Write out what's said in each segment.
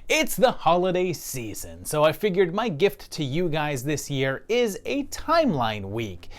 It's the holiday season, so I figured my gift to you guys this year is a timeline week,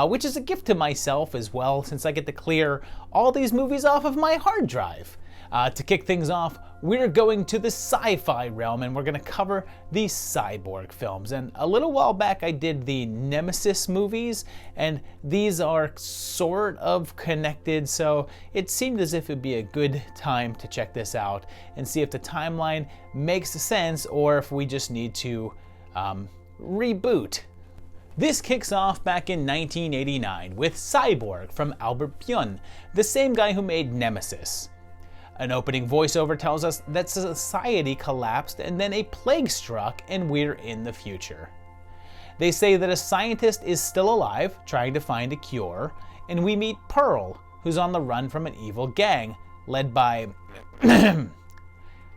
which is a gift to myself as well since I get to clear all these movies off of my hard drive. To kick things off, we're going to the sci-fi realm and we're going to cover the Cyborg films. And a little while back I did the Nemesis movies, and these are sort of connected, so it seemed as if it'd be a good time to check this out and see if the timeline makes sense or if we just need to reboot. This kicks off back in 1989 with Cyborg from Albert Pyun, the same guy who made Nemesis. An opening voiceover tells us that society collapsed and then a plague struck and we're in the future. They say that a scientist is still alive, trying to find a cure, and we meet Pearl, who's on the run from an evil gang, led by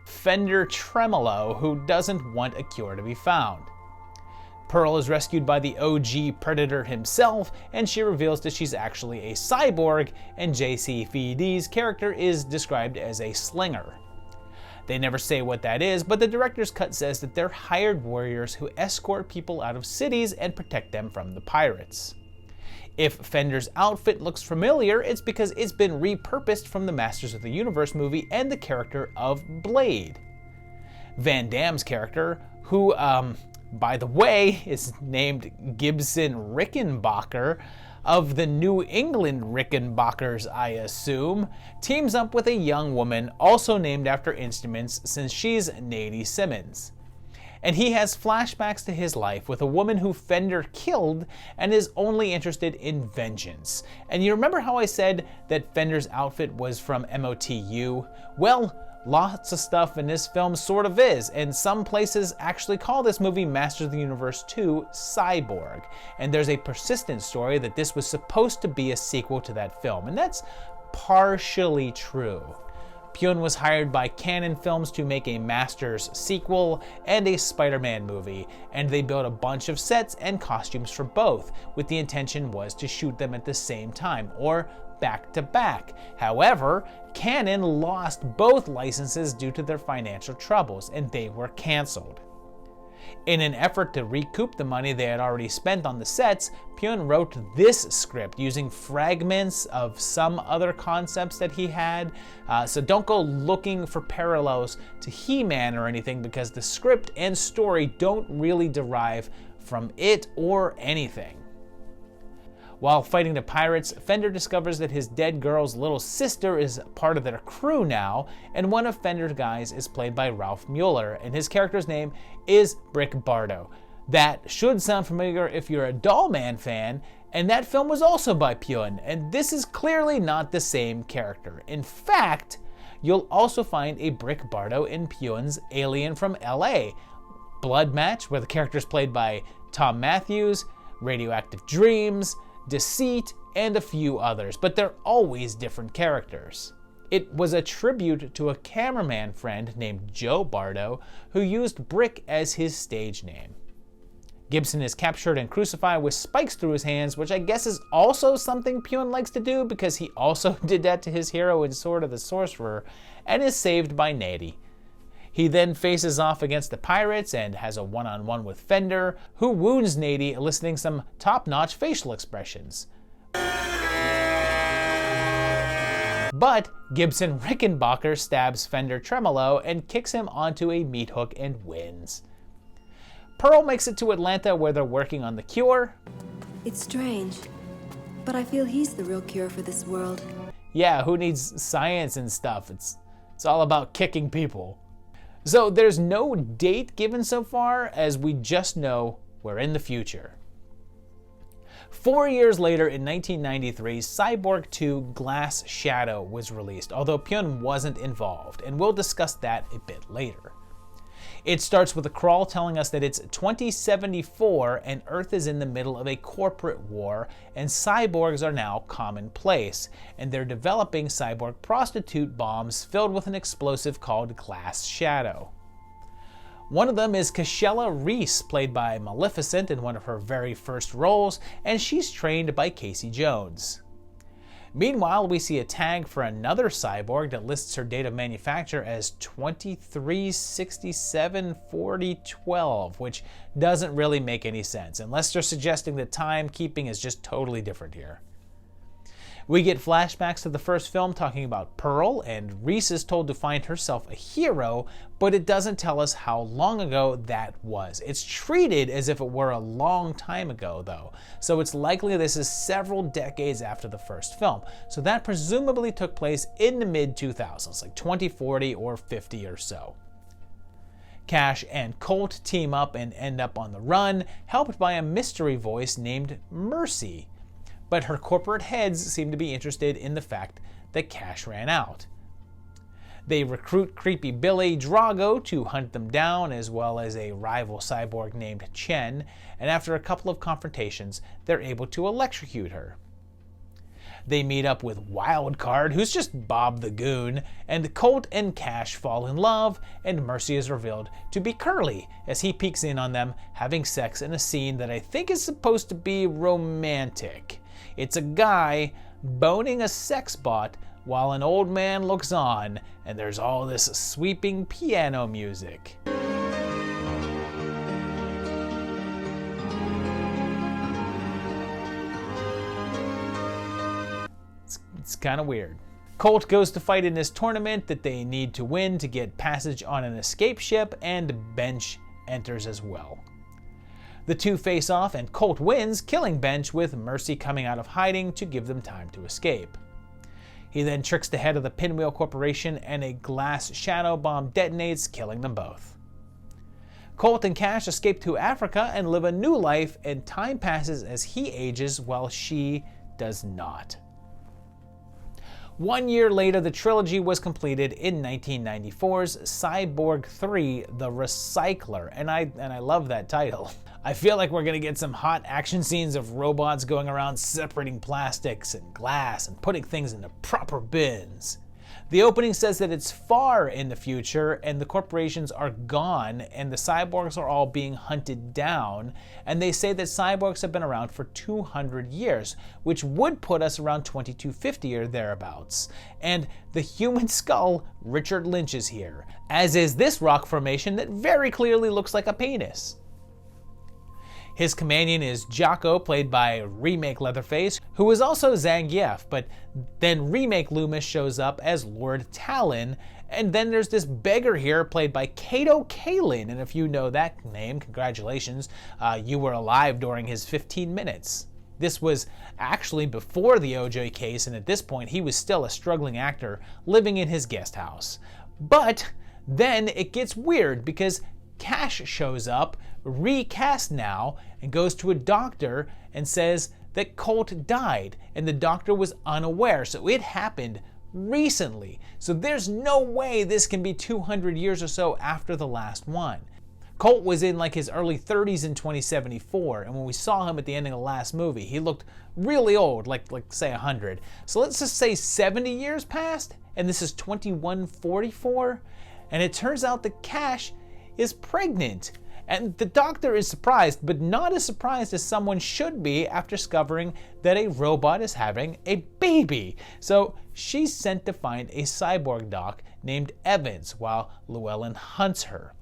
Fender Tremolo, who doesn't want a cure to be found. Pearl is rescued by the OG Predator himself, and she reveals that she's actually a cyborg, and JCVD's character is described as a slinger. They never say what that is, but the director's cut says that they're hired warriors who escort people out of cities and protect them from the pirates. If Fender's outfit looks familiar, it's because it's been repurposed from the Masters of the Universe movie and the character of Blade. Van Damme's character, who, by the way, is named Gibson Rickenbacker, of the New England Rickenbackers, I assume, teams up with a young woman also named after instruments since she's Nadie Simmons. And he has flashbacks to his life with a woman who Fender killed and is only interested in vengeance. And you remember how I said that Fender's outfit was from MOTU? Well, lots of stuff in this film sort of is, and some places actually call this movie Masters of the Universe 2 Cyborg. And there's a persistent story that this was supposed to be a sequel to that film, and that's partially true. Pyun was hired by Canon Films to make a Masters sequel and a Spider-Man movie, and they built a bunch of sets and costumes for both, with the intention was to shoot them at the same time, or back to back. However, Canon lost both licenses due to their financial troubles, and they were canceled. In an effort to recoup the money they had already spent on the sets, Pyun wrote this script using fragments of some other concepts that he had, so don't go looking for parallels to He-Man or anything, because the script and story don't really derive from it or anything. While fighting the pirates, Fender discovers that his dead girl's little sister is part of their crew now, and one of Fender's guys is played by Ralph Mueller, and his character's name is Brick Bardo. That should sound familiar if you're a Doll Man fan, and that film was also by Pyun, and this is clearly not the same character. In fact, you'll also find a Brick Bardo in Pyun's Alien from LA, Blood Match, where the character's played by Tom Matthews, Radioactive Dreams, Deceit, and a few others, but they're always different characters. It was a tribute to a cameraman friend named Joe Bardo, who used Brick as his stage name. Gibson is captured and crucified with spikes through his hands, which I guess is also something Pyun likes to do because he also did that to his hero in Sword of the Sorcerer, and is saved by Nadie. He then faces off against the pirates and has a one-on-one with Fender, who wounds Nadie, eliciting some top-notch facial expressions. But Gibson Rickenbacker stabs Fender Tremolo and kicks him onto a meat hook and wins. Pearl makes it to Atlanta where they're working on the cure. It's strange, but I feel he's the real cure for this world. Yeah, who needs science and stuff? It's all about kicking people. So there's no date given so far, as we just know we're in the future. 4 years later, in 1993, Cyborg 2 Glass Shadow was released, although Pyun wasn't involved, and we'll discuss that a bit later. It starts with a crawl telling us that it's 2074 and Earth is in the middle of a corporate war, and cyborgs are now commonplace, and they're developing cyborg prostitute bombs filled with an explosive called Glass Shadow. One of them is Kashella Reese, played by Maleficent in one of her very first roles, and she's trained by Casey Jones. Meanwhile, we see a tag for another cyborg that lists her date of manufacture as 23674012, which doesn't really make any sense, unless they're suggesting that timekeeping is just totally different here. We get flashbacks to the first film talking about Pearl, and Reese is told to find herself a hero, but it doesn't tell us how long ago that was. It's treated as if it were a long time ago, though, so it's likely this is several decades after the first film. So that presumably took place in the mid-2000s, like 2040 or 50 or so. Cash and Colt team up and end up on the run, helped by a mystery voice named Mercy. But her corporate heads seem to be interested in the fact that Cash ran out. They recruit creepy Billy Drago to hunt them down, as well as a rival cyborg named Chen, and after a couple of confrontations, they're able to electrocute her. They meet up with Wildcard, who's just Bob the Goon, and Colt and Cash fall in love, and Mercy is revealed to be Curly, as he peeks in on them having sex in a scene that I think is supposed to be romantic. It's a guy boning a sex bot while an old man looks on, and there's all this sweeping piano music. It's kind of weird. Colt goes to fight in this tournament that they need to win to get passage on an escape ship, and Bench enters as well. The two face off and Colt wins, killing Bench, with Mercy coming out of hiding to give them time to escape. He then tricks the head of the Pinwheel Corporation and a glass shadow bomb detonates, killing them both. Colt and Cash escape to Africa and live a new life, and time passes as he ages while she does not. 1 year later, the trilogy was completed in 1994's Cyborg 3: The Recycler, and I love that title. I feel like we're gonna get some hot action scenes of robots going around separating plastics and glass and putting things into proper bins. The opening says that it's far in the future and the corporations are gone and the cyborgs are all being hunted down, and they say that cyborgs have been around for 200 years, which would put us around 2250 or thereabouts. And the human skull, Richard Lynch, is here, as is this rock formation that very clearly looks like a penis. His companion is Jocko, played by remake Leatherface, who is also Zangief, but then remake Loomis shows up as Lord Talon, and then there's this beggar here played by Kato Kalin, and if you know that name, congratulations, you were alive during his 15 minutes. This was actually before the OJ case, and at this point he was still a struggling actor living in his guest house. But then it gets weird because Cash shows up, recast now, and goes to a doctor and says that Colt died, and the doctor was unaware, so it happened recently. So there's no way this can be 200 years or so after the last one. Colt was in like his early 30s in 2074, and when we saw him at the ending of the last movie, he looked really old, like say 100. So let's just say 70 years passed, and this is 2144, and it turns out that Cash is pregnant. And the doctor is surprised, but not as surprised as someone should be after discovering that a robot is having a baby. So she's sent to find a cyborg doc named Evans while Llewellyn hunts her.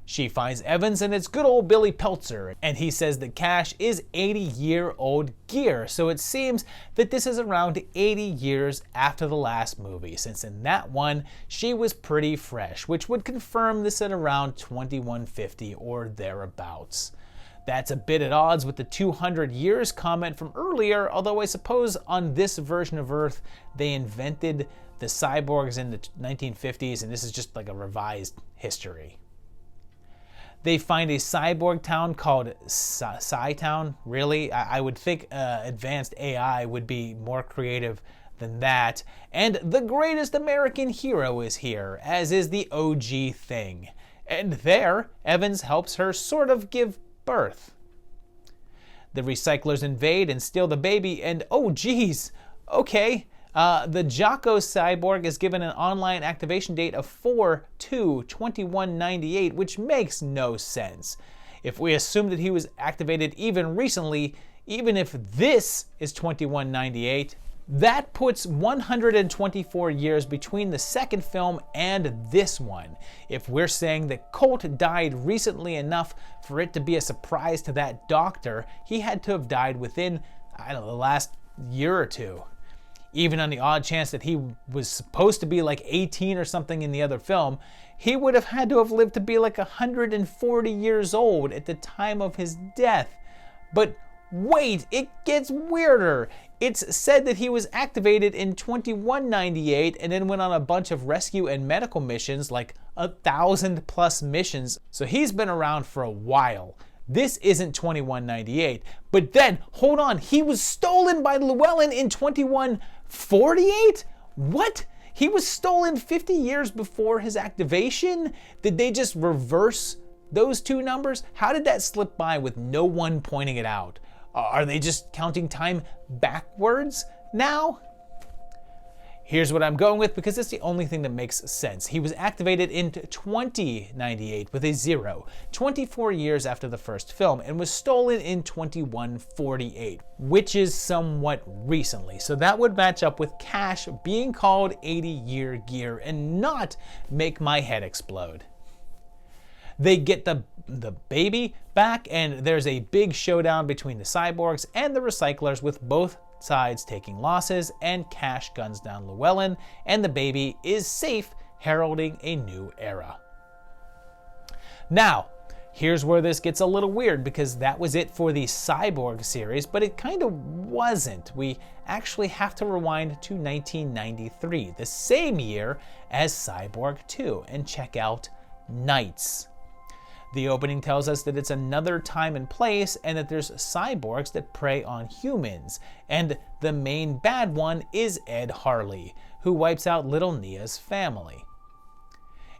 She finds Evans, and it's good old Billy Peltzer, and he says that Cash is 80-year-old gear, so it seems that this is around 80 years after the last movie, since in that one she was pretty fresh, which would confirm this at around 2150 or thereabouts. That's a bit at odds with the 200 years comment from earlier, although I suppose on this version of Earth they invented the cyborgs in the 1950s, and this is just like a revised history. They find a cyborg town called Sci-Town. Really? I would think advanced AI would be more creative than that. And the greatest American hero is here, as is the OG Thing. And there, Evans helps her sort of give birth. The recyclers invade and steal the baby, and oh geez, okay. The Jocko cyborg is given an online activation date of 4/2/2198, which makes no sense. If we assume that he was activated even recently, even if this is 2198, That puts 124 years between the second film and this one. If we're saying that Colt died recently enough for it to be a surprise to that doctor, he had to have died within, I don't know, the last year or two. Even on the odd chance that he was supposed to be like 18 or something in the other film, he would have had to have lived to be like 140 years old at the time of his death. But wait, it gets weirder. It's said that he was activated in 2198 and then went on a bunch of rescue and medical missions, like 1,000+ missions. So he's been around for a while. This isn't 2198. But then, hold on, he was stolen by Llewellyn in 2148? What? He was stolen 50 years before his activation? Did they just reverse those two numbers? How did that slip by with no one pointing it out? Are they just counting time backwards now? Here's what I'm going with because it's the only thing that makes sense. He was activated in 2098 with a 0, 24 years after the first film, and was stolen in 2148, which is somewhat recently. So that would match up with Cash being called 80-year gear and not make my head explode. They get the baby back, and there's a big showdown between the cyborgs and the recyclers, with both sides taking losses, and Cash guns down Llewellyn, and the baby is safe, heralding a new era. Now, here's where this gets a little weird, because that was it for the Cyborg series, but it kind of wasn't. We actually have to rewind to 1993, the same year as Cyborg 2, and check out Knights. The opening tells us that it's another time and place, and that there's cyborgs that prey on humans, and the main bad one is Ed Harley, who wipes out little Nia's family.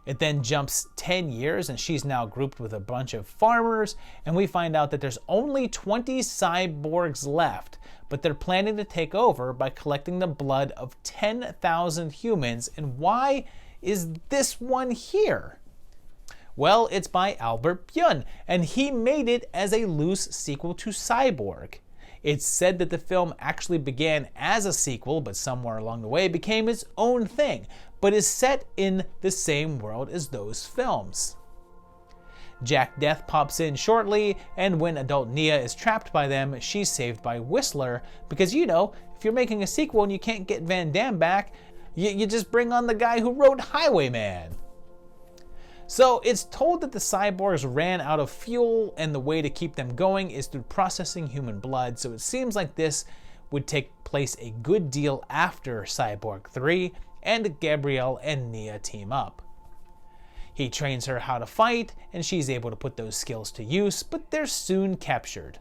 It then jumps 10 years, and she's now grouped with a bunch of farmers, and we find out that there's only 20 cyborgs left, but they're planning to take over by collecting the blood of 10,000 humans. And why is this one here? Well, it's by Albert Pyun, and he made it as a loose sequel to Cyborg. It's said that the film actually began as a sequel, but somewhere along the way became its own thing, but is set in the same world as those films. Jack Death pops in shortly, and when adult Nia is trapped by them, she's saved by Whistler, because you know, if you're making a sequel and you can't get Van Damme back, you just bring on the guy who wrote Highwayman. So it's told that the cyborgs ran out of fuel, and the way to keep them going is through processing human blood, so it seems like this would take place a good deal after Cyborg 3, and Gabrielle and Nia team up. He trains her how to fight, and she's able to put those skills to use, but they're soon captured.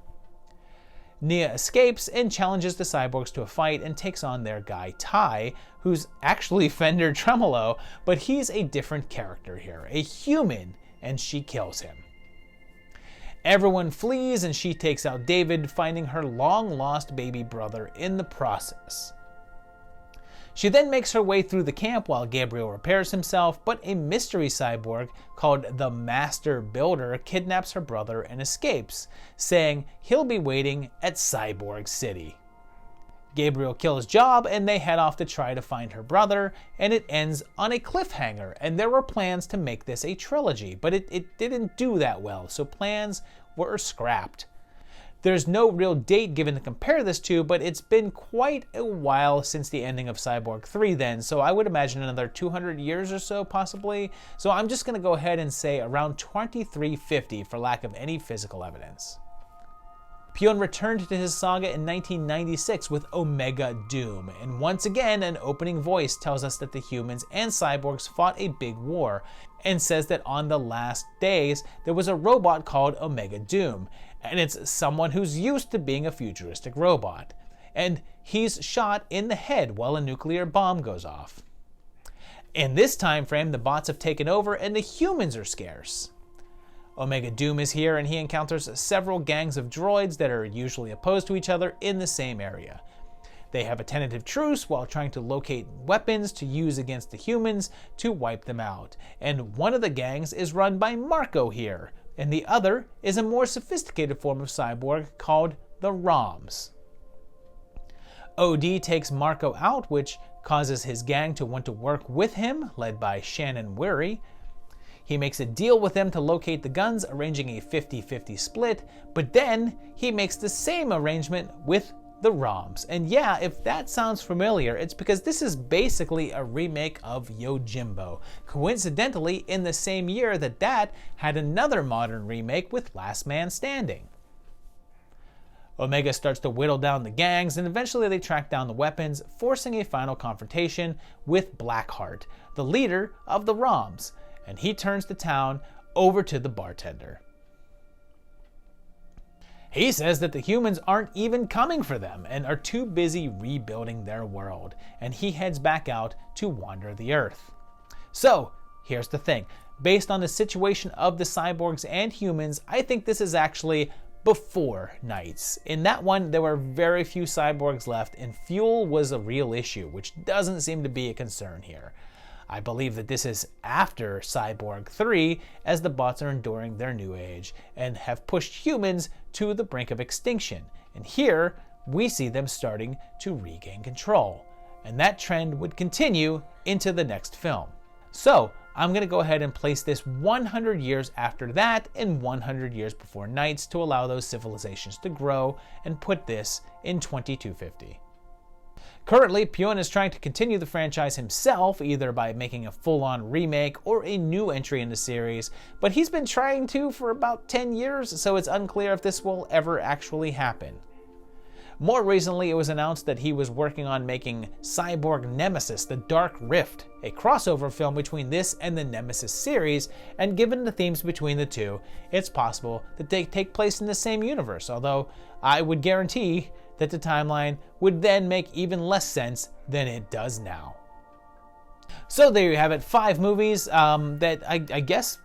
Nia escapes and challenges the cyborgs to a fight and takes on their guy Ty, who's actually Fender Tremolo, but he's a different character here, a human, and she kills him. Everyone flees, and she takes out David, finding her long-lost baby brother in the process. She then makes her way through the camp while Gabriel repairs himself, but a mystery cyborg called the Master Builder kidnaps her brother and escapes, saying he'll be waiting at Cyborg City. Gabriel kills Job, and they head off to try to find her brother, and it ends on a cliffhanger, and there were plans to make this a trilogy, but it didn't do that well, so plans were scrapped. There's no real date given to compare this to, but it's been quite a while since the ending of Cyborg 3 then, so I would imagine another 200 years or so possibly. So I'm just going to go ahead and say around 2350 for lack of any physical evidence. Pyun returned to his saga in 1996 with Omega Doom, and once again an opening voice tells us that the humans and cyborgs fought a big war, and says that on the last days there was a robot called Omega Doom, and it's someone who's used to being a futuristic robot, and he's shot in the head while a nuclear bomb goes off. In this time frame, the bots have taken over and the humans are scarce. Omega Doom is here, and he encounters several gangs of droids that are usually opposed to each other in the same area. They have a tentative truce while trying to locate weapons to use against the humans to wipe them out, and one of the gangs is run by Marco here, and the other is a more sophisticated form of cyborg called the ROMs. OD takes Marco out, which causes his gang to want to work with him, led by Shannon Weary. He makes a deal with them to locate the guns, arranging a 50-50 split, but then he makes the same arrangement with the ROMs. And yeah, if that sounds familiar, it's because this is basically a remake of Yojimbo, coincidentally in the same year that had another modern remake with Last Man Standing. Omega starts to whittle down the gangs, and eventually they track down the weapons, forcing a final confrontation with Blackheart, the leader of the ROMs, and he turns the town over to the bartender. He says that the humans aren't even coming for them and are too busy rebuilding their world, and he heads back out to wander the Earth. So, here's the thing. Based on the situation of the cyborgs and humans, I think this is actually before Knights. In that one, there were very few cyborgs left, and fuel was a real issue, which doesn't seem to be a concern here. I believe that this is after Cyborg 3, as the bots are enduring their new age and have pushed humans to the brink of extinction. And here, we see them starting to regain control. And that trend would continue into the next film. So, I'm going to go ahead and place this 100 years after that and 100 years before Knights to allow those civilizations to grow, and put this in 2250. Currently, Pyon is trying to continue the franchise himself, either by making a full-on remake or a new entry in the series, but he's been trying to for about 10 years, so it's unclear if this will ever actually happen. More recently, it was announced that he was working on making Cyborg Nemesis: The Dark Rift, a crossover film between this and the Nemesis series, and given the themes between the two, it's possible that they take place in the same universe, although I would guarantee that the timeline would then make even less sense than it does now. So there you have it, 5 movies that I guess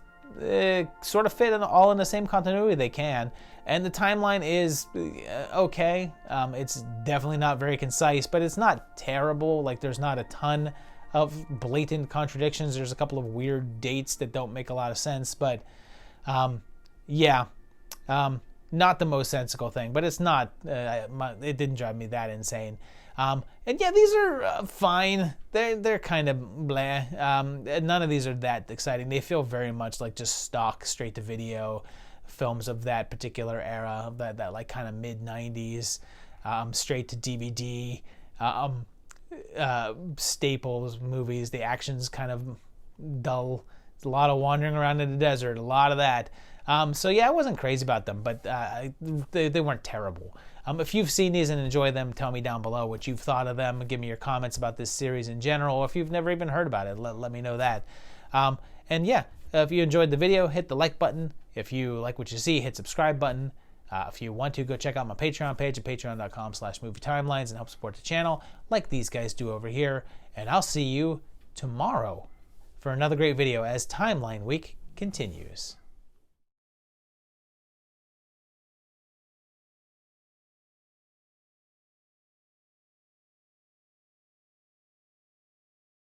sort of fit all in the same continuity they can, and the timeline is okay. It's definitely not very concise, but it's not terrible. Like, there's not a ton of blatant contradictions. There's a couple of weird dates that don't make a lot of sense, but not the most sensical thing, but it's not, it didn't drive me that insane. And yeah, these are fine. They're kind of bleh. None of these are that exciting. They feel very much like just stock straight-to-video films of that particular era, that like kind of mid-90s, straight-to-DVD, staples movies. The action's kind of dull. There's a lot of wandering around in the desert, a lot of that. So yeah, I wasn't crazy about them, but they weren't terrible. If you've seen these and enjoy them, tell me down below what you've thought of them. Give me your comments about this series in general. If you've never even heard about it, let me know that. And yeah, if you enjoyed the video, hit the like button. If you like what you see, hit subscribe button. If you want to, go check out my Patreon page at patreon.com/movietimelines and help support the channel like these guys do over here. And I'll see you tomorrow for another great video as Timeline Week continues.